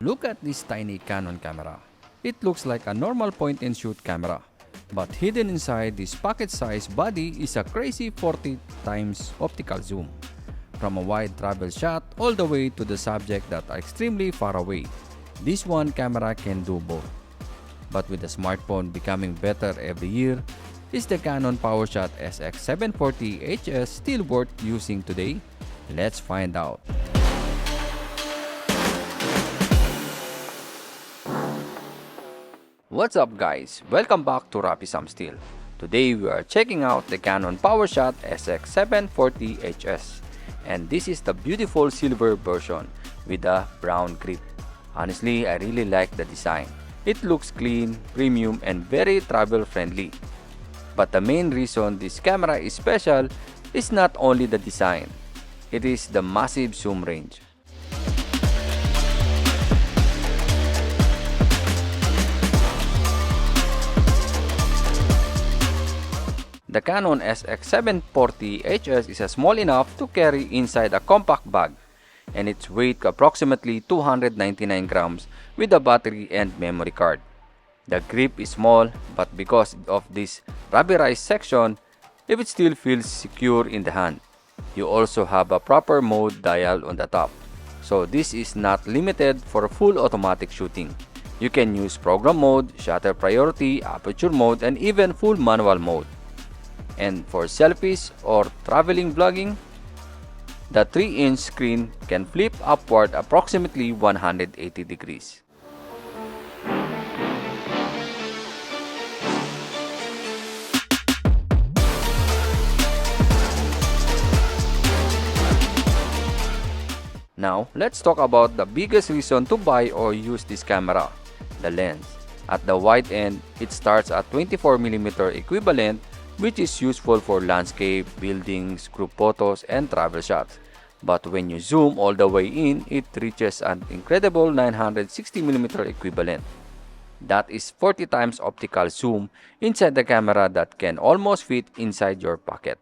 Look at this tiny Canon camera. It looks like a normal point-and-shoot camera, but hidden inside this pocket-sized body is a crazy 40 times optical zoom. From a wide travel shot all the way to the subject that are extremely far away, this one camera can do both. But with the smartphone becoming better every year, is the Canon PowerShot SX740 HS still worth using today? Let's find out. What's up guys? Welcome back to Rappi Sam Steel. Today we are checking out the Canon PowerShot SX740 HS. And this is the beautiful silver version with a brown grip. Honestly, I really like the design. It looks clean, premium, and very travel friendly. But the main reason this camera is special is not only the design, it is the massive zoom range. The Canon SX740 HS is small enough to carry inside a compact bag, and its weight approximately 299 grams with a battery and memory card. The grip is small, but because of this rubberized section, it still feels secure in the hand. You also have a proper mode dial on the top, so this is not limited for full automatic shooting. You can use program mode, shutter priority, aperture mode, and even full manual mode. And for selfies or traveling vlogging, the 3-inch screen can flip upward approximately 180 degrees. Now, let's talk about the biggest reason to buy or use this camera, the lens. At the wide end, it starts at 24mm equivalent, which is useful for landscape, buildings, group photos, and travel shots. But when you zoom all the way in, it reaches an incredible 960mm equivalent. That is 40 times optical zoom inside the camera that can almost fit inside your pocket.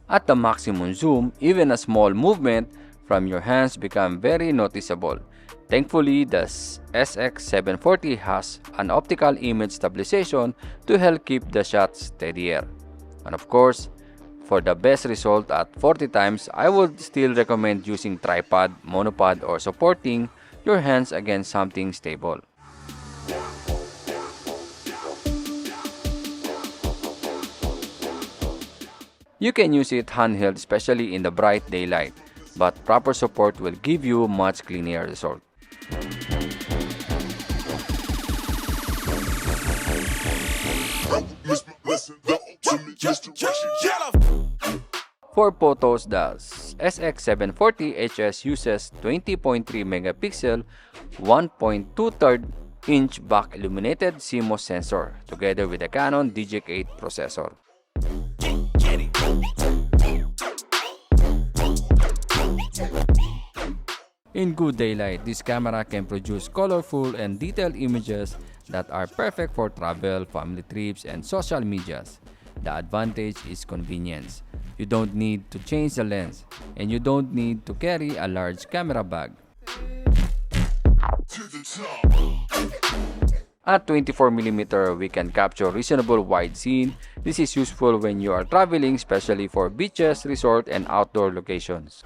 At the maximum zoom, even a small movement from your hands become very noticeable. Thankfully, the SX740 has an optical image stabilization to help keep the shot steadier. And of course, for the best result at 40 times, I would still recommend using tripod, monopod, or supporting your hands against something stable. You can use it handheld, especially in the bright daylight, but proper support will give you much cleaner result. For photos, the SX740 HS uses 20.3 megapixel 1.23-inch back illuminated CMOS sensor together with the Canon DG8 processor. In good daylight, this camera can produce colorful and detailed images that are perfect for travel, family trips, and social medias. The advantage is convenience. You don't need to change the lens, and you don't need to carry a large camera bag. At 24mm, we can capture reasonable wide scene. This is useful when you are traveling, especially for beaches, resort, and outdoor locations.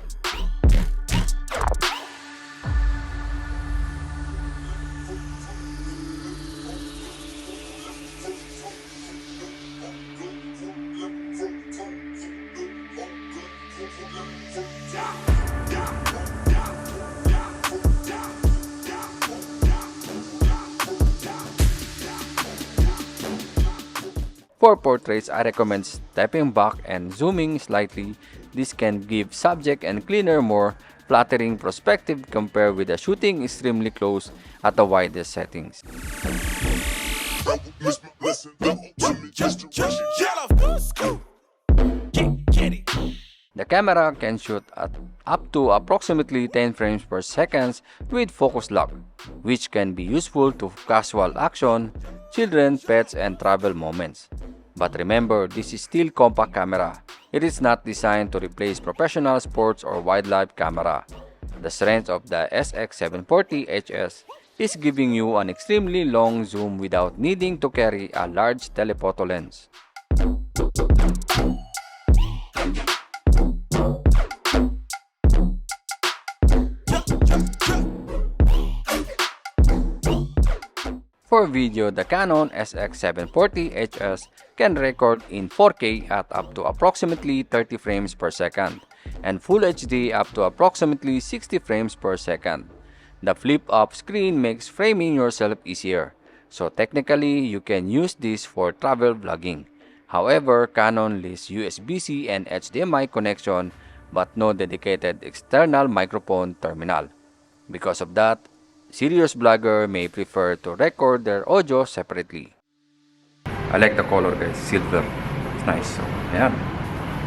For portraits, I recommend stepping back and zooming slightly. This can give subject and cleaner, more flattering perspective compared with the shooting extremely close at the widest settings. The camera can shoot at up to approximately 10 frames per second with focus lock, which can be useful to casual action, children, pets, and travel moments. But remember, this is still compact camera. It is not designed to replace professional sports or wildlife camera. The strength of the SX740 HS is giving you an extremely long zoom without needing to carry a large telephoto lens. For video, the Canon SX740 HS can record in 4K at up to approximately 30 frames per second and Full HD up to approximately 60 frames per second. The flip-up screen makes framing yourself easier, so technically you can use this for travel vlogging. However, Canon lists USB-C and HDMI connection but no dedicated external microphone terminal. Because of that, serious vlogger may prefer to record their audio separately. I like the color guys, silver. It's nice. So, yeah.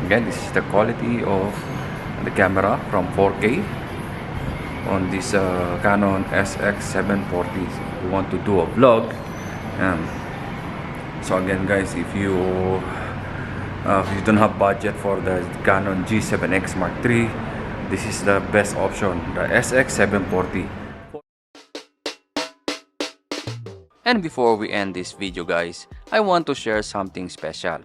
Again, this is the quality of the camera from 4K on this Canon SX740. If you want to do a vlog, so again guys, if you don't have budget for the Canon G7X Mark III, this is the best option, the SX740. And before we end this video guys, I want to share something special.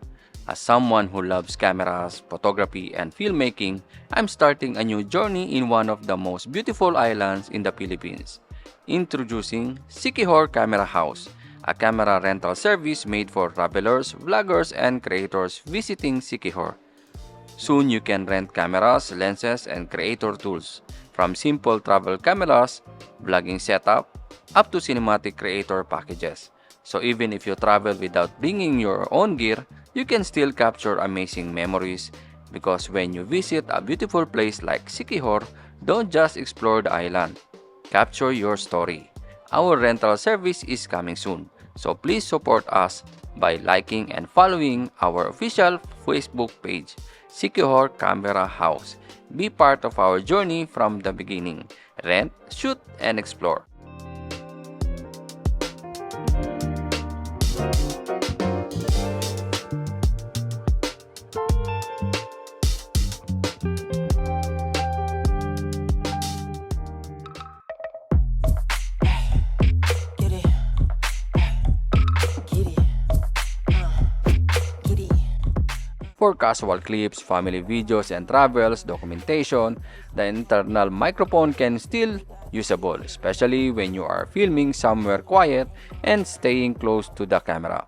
As someone who loves cameras, photography, and filmmaking, I'm starting a new journey in one of the most beautiful islands in the Philippines. Introducing Siquijor Camera House, a camera rental service made for travelers, vloggers, and creators visiting Siquijor. Soon you can rent cameras, lenses, and creator tools, from simple travel cameras, vlogging setup, up to cinematic creator packages. So even if you travel without bringing your own gear, you can still capture amazing memories, because when you visit a beautiful place like Siquijor, don't just explore the island. Capture your story. Our rental service is coming soon, so please support us by liking and following our official Facebook page, Siquijor Camera House. Be part of our journey from the beginning. Rent, shoot, and explore. For casual clips, family videos, and travels documentation, the internal microphone can still usable, especially when you are filming somewhere quiet and staying close to the camera.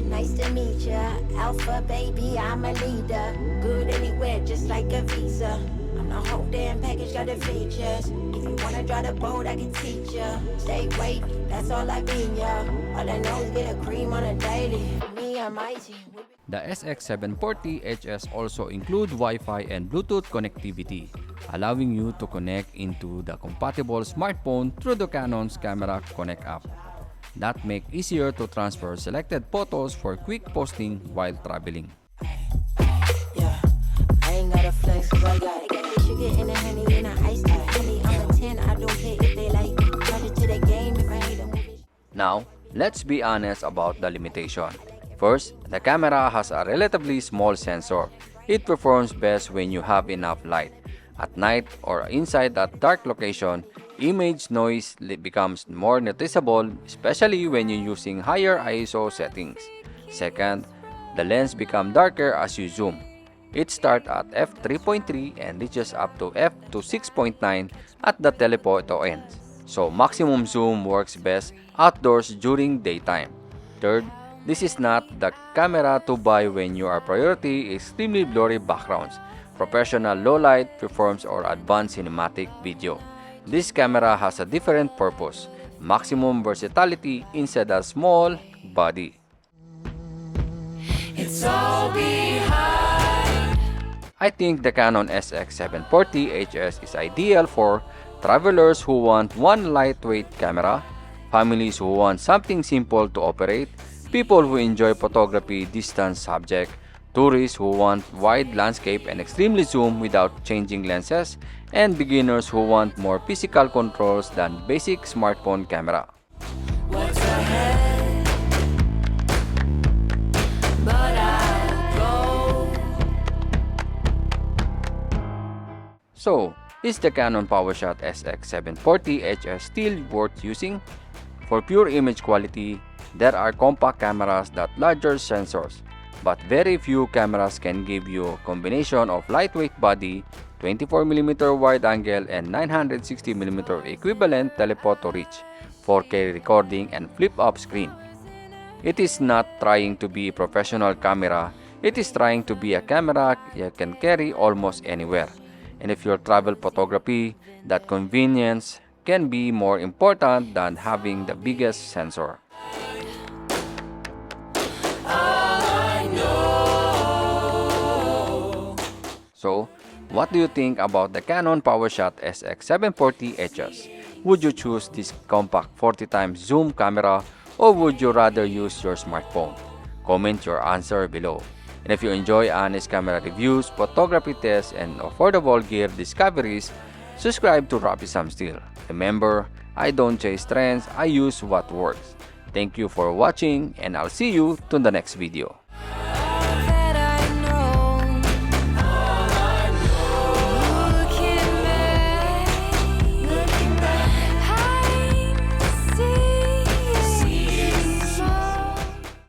Nice to meet ya. Alpha baby, I'm a leader. Good anywhere, just like a visa. I'm the whole damn package, got the features. If you wanna drive the boat, I can teach ya. Stay wavy, that's all I mean, ya. All I know is get a cream on a daily. Me and my team. The SX740 HS also include Wi-Fi and Bluetooth connectivity, allowing you to connect into the compatible smartphone through the Canon's Camera Connect app. That make easier to transfer selected photos for quick posting while traveling. Yeah, I ain't got a flex, cause I got it. Sugar in a honey and a iced tea. Honey, I'm a 10, I don't care if they like it. Charge it to the game if I hate them. Now, let's be honest about the limitation. First, the camera has a relatively small sensor. It performs best when you have enough light. At night or inside a dark location, image noise becomes more noticeable, especially when you're using higher ISO settings. Second, the lens becomes darker as you zoom. It starts at f3.3 and reaches up to f2.6.9 at the telephoto end. So maximum zoom works best outdoors during daytime. Third, this is not the camera to buy when your priority is extremely blurry backgrounds, professional low light performance, or advanced cinematic video. This camera has a different purpose, maximum versatility inside a small body. It's all behind. I think the Canon SX740 HS is ideal for travelers who want one lightweight camera, families who want something simple to operate, people who enjoy photography distance subject, tourists who want wide landscape and extremely zoom without changing lenses, and beginners who want more physical controls than basic smartphone camera. What's ahead? But I'll go. So, is the Canon PowerShot SX740 HS still worth using? For pure image quality, there are compact cameras that larger sensors, but very few cameras can give you a combination of lightweight body, 24mm wide angle and 960mm equivalent telephoto reach, 4K recording and flip-up screen. It is not trying to be a professional camera, it is trying to be a camera you can carry almost anywhere. And if you travel photography, that convenience can be more important than having the biggest sensor. So, what do you think about the Canon PowerShot SX740 HS? Would you choose this compact 40x zoom camera or would you rather use your smartphone? Comment your answer below. And if you enjoy honest camera reviews, photography tests, and affordable gear discoveries, subscribe to Rapi Sam Steel. Remember, I don't chase trends, I use what works. Thank you for watching and I'll see you to the next video.